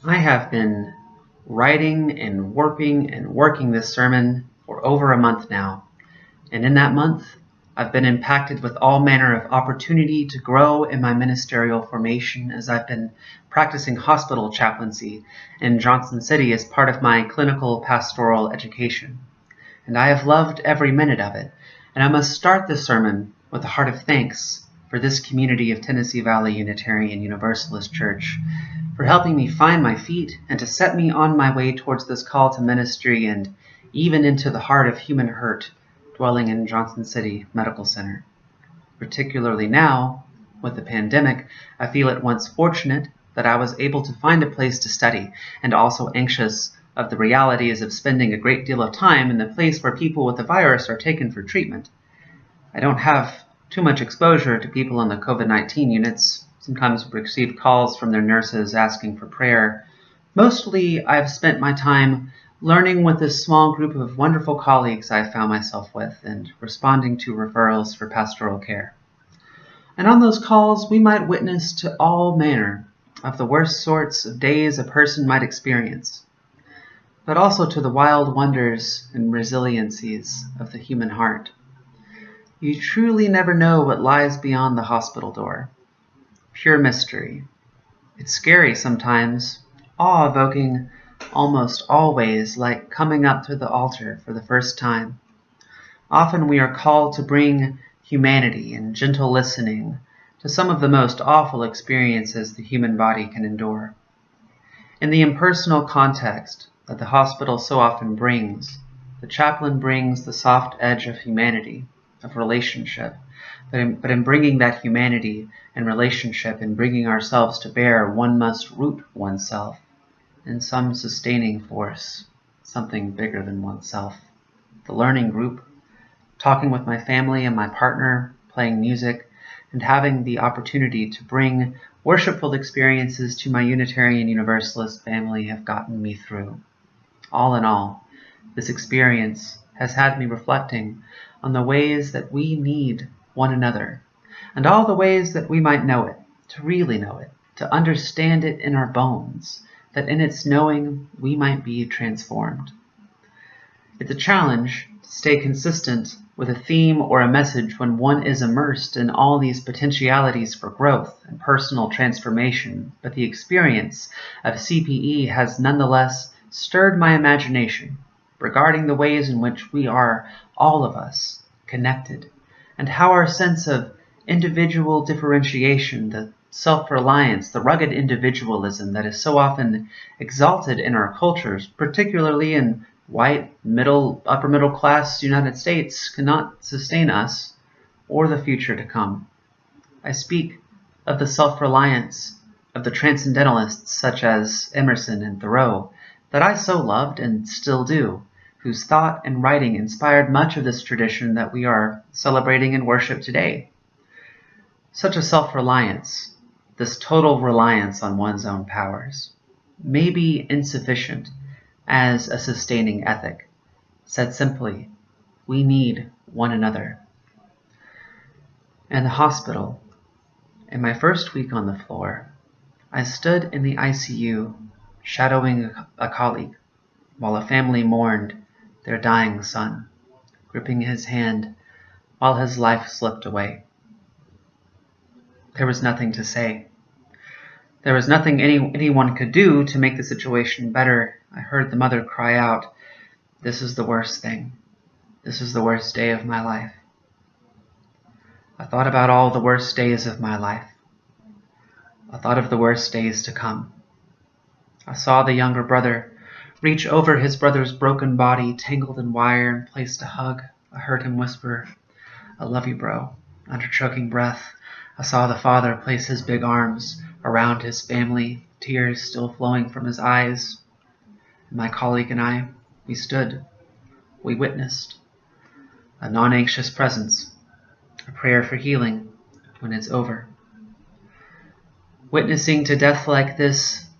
I have been writing and warping and working this sermon for over a month now, and in that month, I've been impacted with all manner of opportunity to grow in my ministerial formation as I've been practicing hospital chaplaincy in Johnson City as part of my clinical pastoral education. And I have loved every minute of it, and I must start this sermon with a heart of thanks for this community of Tennessee Valley Unitarian Universalist Church for helping me find my feet and to set me on my way towards this call to ministry and even into the heart of human hurt dwelling in Johnson City Medical Center. Particularly now, with the pandemic, I feel at once fortunate that I was able to find a place to study and also anxious of the realities of spending a great deal of time in the place where people with the virus are taken for treatment. I don't have too much exposure to people in the COVID-19 units. Sometimes receive calls from their nurses asking for prayer. Mostly, I've spent my time learning with this small group of wonderful colleagues I found myself with and responding to referrals for pastoral care. And on those calls, we might witness to all manner of the worst sorts of days a person might experience, but also to the wild wonders and resiliencies of the human heart. You truly never know what lies beyond the hospital door. Pure mystery. It's scary sometimes, awe-evoking almost always, like coming up to the altar for the first time. Often we are called to bring humanity and gentle listening to some of the most awful experiences the human body can endure. In the impersonal context that the hospital so often brings, the chaplain brings the soft edge of humanity, of relationship, but in bringing that humanity and relationship and bringing ourselves to bear, one must root oneself in some sustaining force, something bigger than oneself. The learning group, talking with my family and my partner, playing music, and having the opportunity to bring worshipful experiences to my Unitarian Universalist family have gotten me through. All in all, this experience has had me reflecting on the ways that we need one another, and all the ways that we might know it, to really know it, to understand it in our bones, that in its knowing we might be transformed. It's a challenge to stay consistent with a theme or a message when one is immersed in all these potentialities for growth and personal transformation, but the experience of CPE has nonetheless stirred my imagination regarding the ways in which we are, all of us, connected, and how our sense of individual differentiation, the self-reliance, the rugged individualism that is so often exalted in our cultures, particularly in white, upper middle class United States, cannot sustain us or the future to come. I speak of the self-reliance of the transcendentalists such as Emerson and Thoreau that I so loved and still do, whose thought and writing inspired much of this tradition that we are celebrating in worship today. Such a self-reliance, this total reliance on one's own powers, may be insufficient as a sustaining ethic. Said simply, we need one another. In the hospital, in my first week on the floor, I stood in the ICU shadowing a colleague while a family mourned their dying son, gripping his hand while his life slipped away. There was nothing to say. There was nothing anyone could do to make the situation better. I heard the mother cry out, "This is the worst thing. This is the worst day of my life." I thought about all the worst days of my life. I thought of the worst days to come. I saw the younger brother reach over his brother's broken body, tangled in wire, and placed a hug. I heard him whisper, "I love you, bro," under choking breath. I saw the father place his big arms around his family, tears still flowing from his eyes. And my colleague and I, we stood, we witnessed a non-anxious presence, a prayer for healing when it's over. Witnessing to death like this,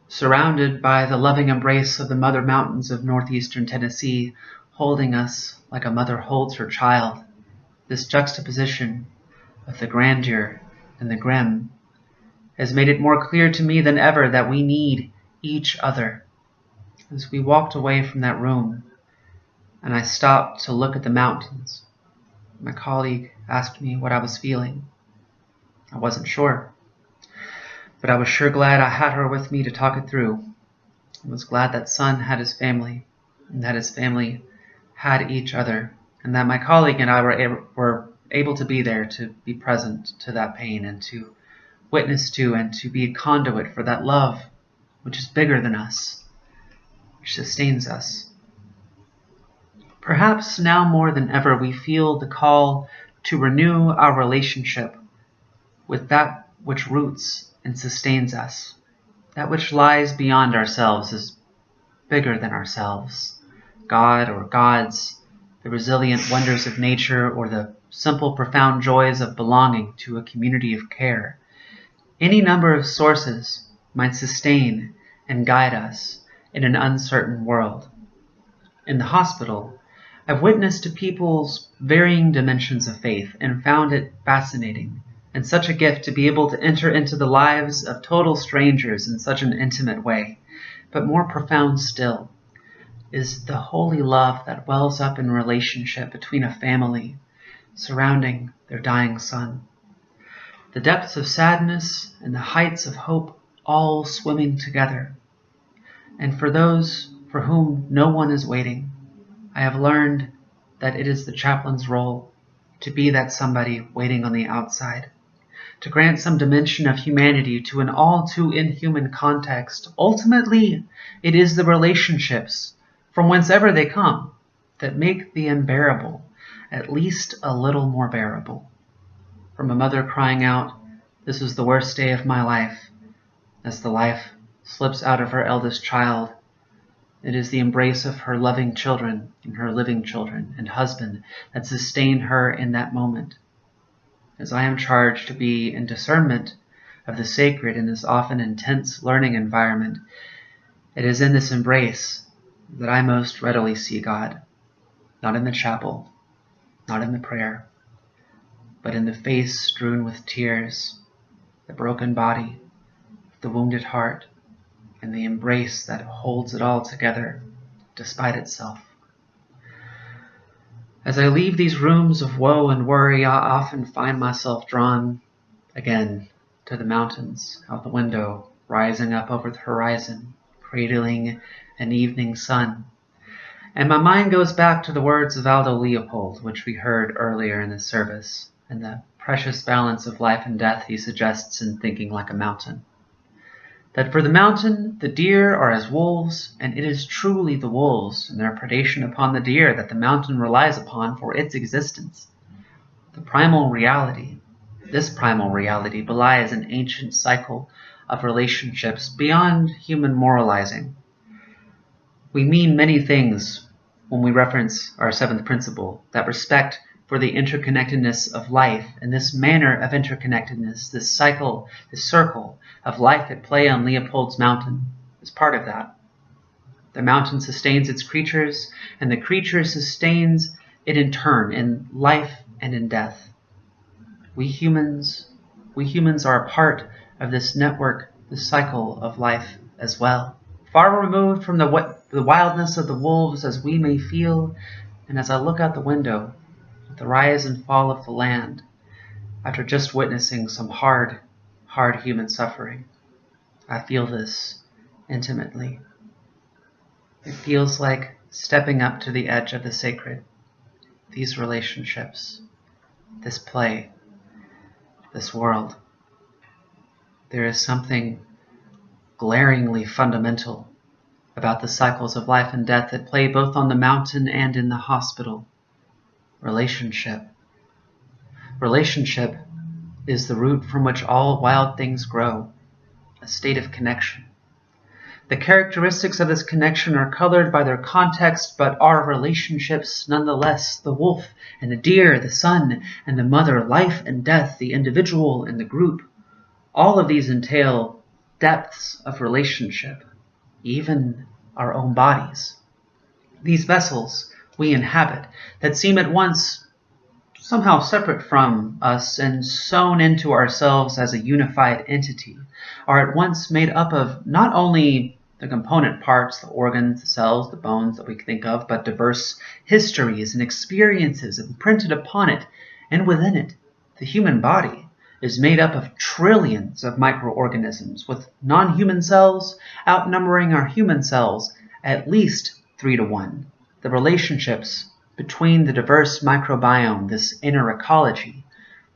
surrounded by the loving embrace of the mother mountains of northeastern Tennessee, holding us like a mother holds her child, this juxtaposition of the grandeur and the grim has made it more clear to me than ever that we need each other. As we walked away from that room, and I stopped to look at the mountains, my colleague asked me what I was feeling. I wasn't sure, but I was sure glad I had her with me to talk it through. I was glad that son had his family, and that his family had each other, and that my colleague and I were able to be there to be present to that pain and to witness to and to be a conduit for that love which is bigger than us, which sustains us. Perhaps now more than ever we feel the call to renew our relationship with that which roots and sustains us. That which lies beyond ourselves is bigger than ourselves. God or gods, the resilient wonders of nature, or the simple profound joys of belonging to a community of care. Any number of sources might sustain and guide us in an uncertain world. In the hospital, I've witnessed to people's varying dimensions of faith and found it fascinating and such a gift to be able to enter into the lives of total strangers in such an intimate way. But more profound still is the holy love that wells up in relationship between a family surrounding their dying son. The depths of sadness and the heights of hope all swimming together. And for those for whom no one is waiting, I have learned that it is the chaplain's role to be that somebody waiting on the outside, to grant some dimension of humanity to an all too inhuman context. Ultimately, it is the relationships, from whenceever they come, that make the unbearable at least a little more bearable. From a mother crying out, "This is the worst day of my life," as the life slips out of her eldest child, it is the embrace of her loving children and her living children and husband that sustain her in that moment. As I am charged to be in discernment of the sacred in this often intense learning environment, it is in this embrace that I most readily see God, not in the chapel, not in the prayer, but in the face strewn with tears, the broken body, the wounded heart, and the embrace that holds it all together despite itself. As I leave these rooms of woe and worry, I often find myself drawn again to the mountains out the window, rising up over the horizon, cradling an evening sun. And my mind goes back to the words of Aldo Leopold, which we heard earlier in the service, and the precious balance of life and death he suggests in Thinking Like a Mountain. That for the mountain, the deer are as wolves, and it is truly the wolves and their predation upon the deer that the mountain relies upon for its existence. The primal reality, this primal reality, belies an ancient cycle of relationships beyond human moralizing. We mean many things when we reference our seventh principle, that respect for the interconnectedness of life, and this manner of interconnectedness, this cycle, this circle of life at play on Leopold's mountain, is part of that. The mountain sustains its creatures, and the creature sustains it in turn, in life and in death. We humans are a part of this network, this cycle of life as well. Far removed from the wildness of the wolves as we may feel, and as I look out the window, the rise and fall of the land, after just witnessing some hard human suffering, I feel this intimately. It feels like stepping up to the edge of the sacred, these relationships, this play, this world. There is something glaringly fundamental about the cycles of life and death that play both on the mountain and in the hospital. Relationship. Relationship is the root from which all wild things grow, a state of connection. The characteristics of this connection are colored by their context, but are relationships nonetheless. The wolf and the deer, the son and the mother, life and death, the individual and the group. All of these entail depths of relationship, even our own bodies. These vessels we inhabit that seem at once somehow separate from us and sewn into ourselves as a unified entity are at once made up of not only the component parts, the organs, the cells, the bones that we think of, but diverse histories and experiences imprinted upon it and within it. The human body is made up of trillions of microorganisms, with non-human cells outnumbering our human cells at least 3 to 1. The relationships between the diverse microbiome, this inner ecology,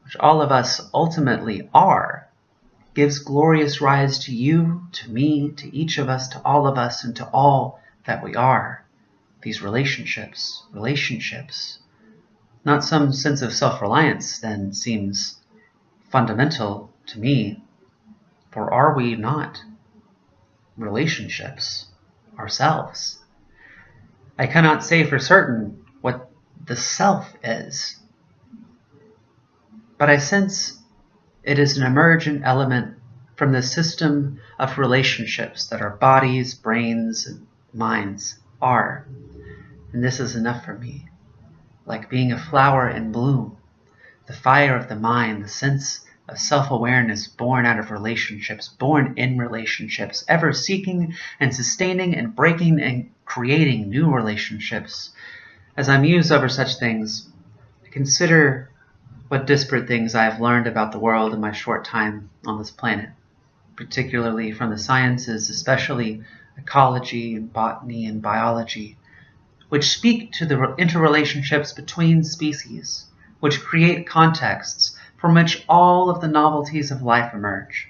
which all of us ultimately are, gives glorious rise to you, to me, to each of us, to all of us, and to all that we are. These relationships, not some sense of self-reliance then seems fundamental to me, for are we not relationships ourselves? I cannot say for certain what the self is, but I sense it is an emergent element from the system of relationships that our bodies, brains, and minds are. And this is enough for me. Like being a flower in bloom, the fire of the mind, the sense of self-awareness born out of relationships, born in relationships, ever seeking and sustaining and breaking and creating new relationships. As I muse over such things, I consider what disparate things I have learned about the world in my short time on this planet, particularly from the sciences, especially ecology and botany and biology, which speak to the interrelationships between species, which create contexts from which all of the novelties of life emerge.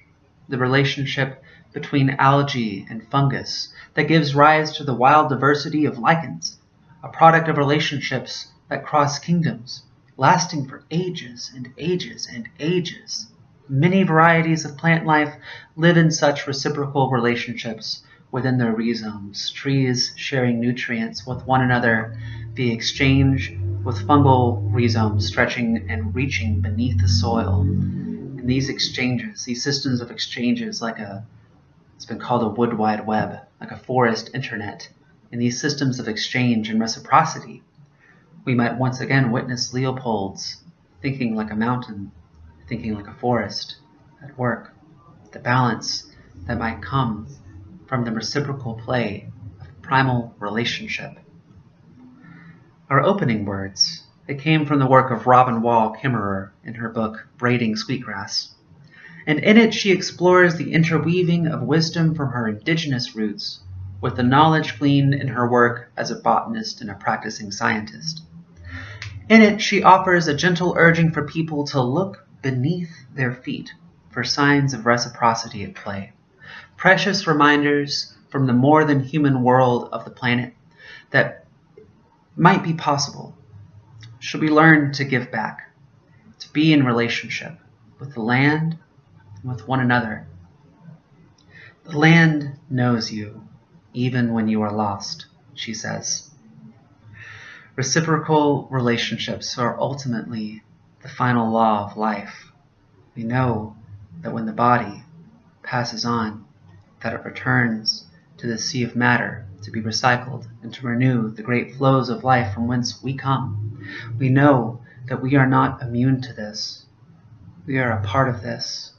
The relationship between algae and fungus that gives rise to the wild diversity of lichens, a product of relationships that cross kingdoms, lasting for ages and ages and ages. Many varieties of plant life live in such reciprocal relationships within their rhizomes, trees sharing nutrients with one another, the exchange with fungal rhizomes stretching and reaching beneath the soil. And these exchanges, these systems of exchanges, it's been called a wood wide web, like a forest internet. In these systems of exchange and reciprocity, we might once again witness Leopold's thinking like a mountain, thinking like a forest, at work, the balance that might come from the reciprocal play of primal relationship. Our opening words, they came from the work of Robin Wall Kimmerer in her book Braiding Sweetgrass, and in it she explores the interweaving of wisdom from her indigenous roots with the knowledge gleaned in her work as a botanist and a practicing scientist. In it, she offers a gentle urging for people to look beneath their feet for signs of reciprocity at play, precious reminders from the more than human world of the planet that might be possible should we learn to give back, to be in relationship with the land and with one another. The land knows you even when you are lost, she says. Reciprocal relationships are ultimately the final law of life. We know that when the body passes on, that it returns to the sea of matter to be recycled and to renew the great flows of life from whence we come. We know that we are not immune to this. We are a part of this.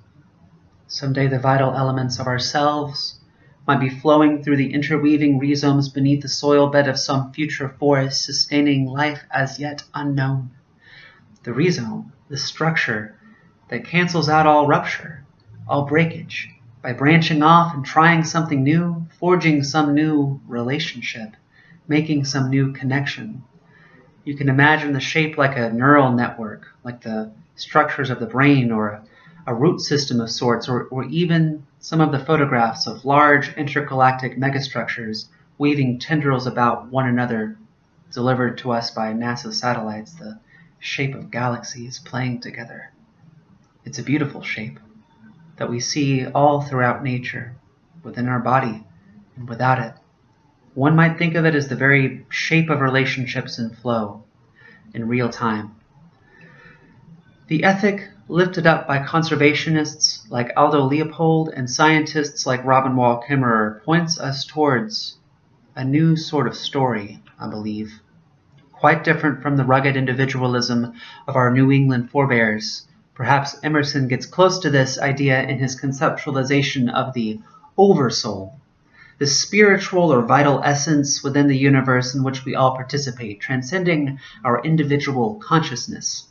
Someday the vital elements of ourselves might be flowing through the interweaving rhizomes beneath the soil bed of some future forest, sustaining life as yet unknown. The rhizome, the structure that cancels out all rupture, all breakage, by branching off and trying something new, forging some new relationship, making some new connection. You can imagine the shape like a neural network, like the structures of the brain, or a root system of sorts, or even some of the photographs of large intergalactic megastructures weaving tendrils about one another, delivered to us by NASA satellites, the shape of galaxies playing together. It's a beautiful shape that we see all throughout nature, within our body and without it. One might think of it as the very shape of relationships in flow, in real time. The ethic lifted up by conservationists like Aldo Leopold and scientists like Robin Wall Kimmerer points us towards a new sort of story, I believe, quite different from the rugged individualism of our New England forebears. Perhaps Emerson gets close to this idea in his conceptualization of the oversoul, the spiritual or vital essence within the universe in which we all participate, transcending our individual consciousness.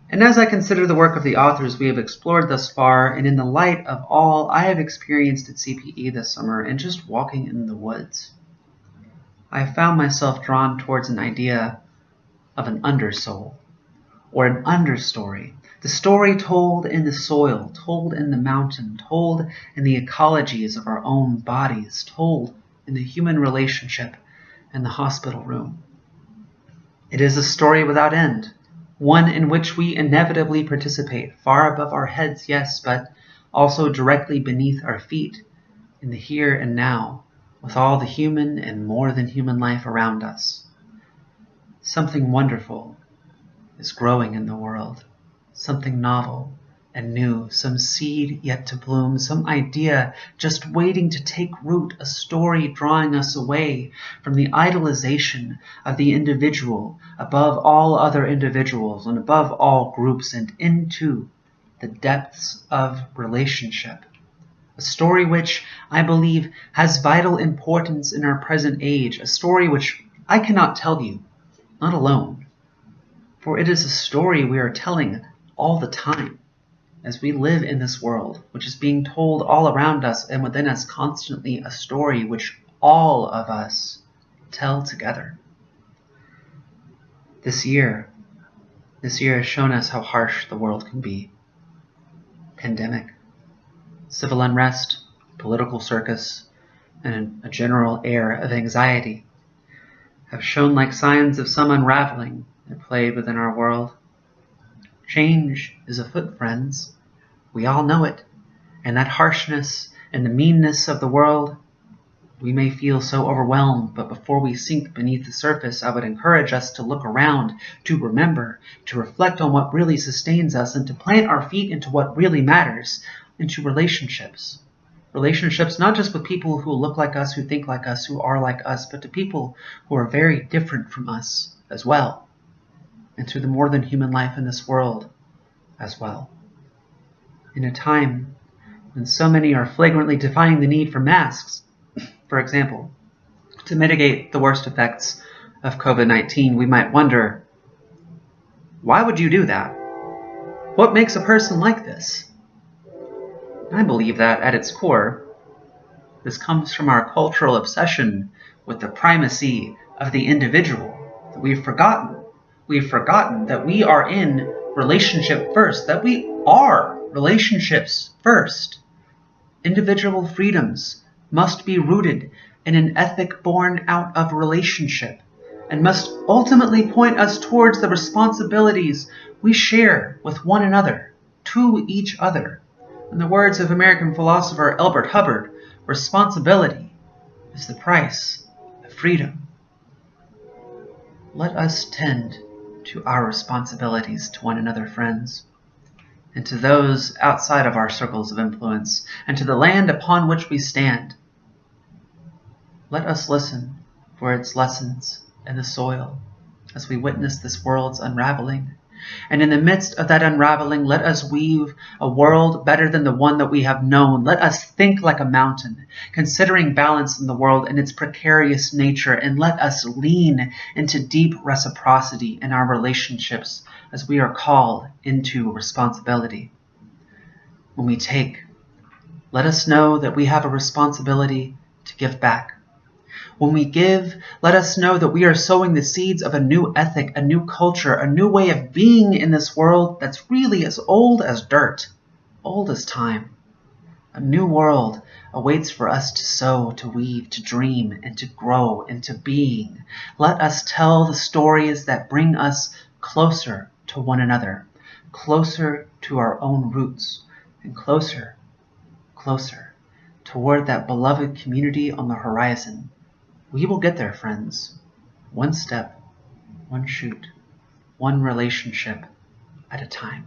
And as I consider the work of the authors we have explored thus far, and in the light of all I have experienced at CPE this summer and just walking in the woods, I have found myself drawn towards an idea of an undersoul, or an understory, the story told in the soil, told in the mountain, told in the ecologies of our own bodies, told in the human relationship in the hospital room. It is a story without end, one in which we inevitably participate, far above our heads, yes, but also directly beneath our feet, in the here and now, with all the human and more than human life around us. Something wonderful is growing in the world, something novel and new, some seed yet to bloom, some idea just waiting to take root, a story drawing us away from the idolization of the individual above all other individuals and above all groups and into the depths of relationship. A story which I believe has vital importance in our present age, a story which I cannot tell you, not alone, for it is a story we are telling all the time as we live in this world, which is being told all around us and within us constantly, a story which all of us tell together. This year has shown us how harsh the world can be. Pandemic, civil unrest, political circus, and a general air of anxiety have shown like signs of some unraveling at play within our world. Change is afoot, friends. We all know it. And that harshness and the meanness of the world, we may feel so overwhelmed, but before we sink beneath the surface, I would encourage us to look around, to remember, to reflect on what really sustains us, and to plant our feet into what really matters, into relationships. Relationships not just with people who look like us, who think like us, who are like us, but to people who are very different from us as well, and to the more than human life in this world as well. In a time when so many are flagrantly defying the need for masks, for example, to mitigate the worst effects of COVID-19, we might wonder, why would you do that? What makes a person like this? I believe that at its core, this comes from our cultural obsession with the primacy of the individual. That we've forgotten that we are in relationship first, that we are relationships first. Individual freedoms must be rooted in an ethic born out of relationship and must ultimately point us towards the responsibilities we share with one another, to each other. In the words of American philosopher Elbert Hubbard, responsibility is the price of freedom. Let us tend to our responsibilities to one another, friends, and to those outside of our circles of influence, and to the land upon which we stand. Let us listen for its lessons in the soil as we witness this world's unraveling. And in the midst of that unraveling, let us weave a world better than the one that we have known. Let us think like a mountain, considering balance in the world and its precarious nature, and let us lean into deep reciprocity in our relationships as we are called into responsibility. When we take, let us know that we have a responsibility to give back. When we give, let us know that we are sowing the seeds of a new ethic, a new culture, a new way of being in this world that's really as old as dirt, old as time. A new world awaits for us to sow, to weave, to dream, and to grow into being. Let us tell the stories that bring us closer to one another, closer to our own roots, and closer toward that beloved community on the horizon. We will get there, friends, one step, one shoot, one relationship at a time.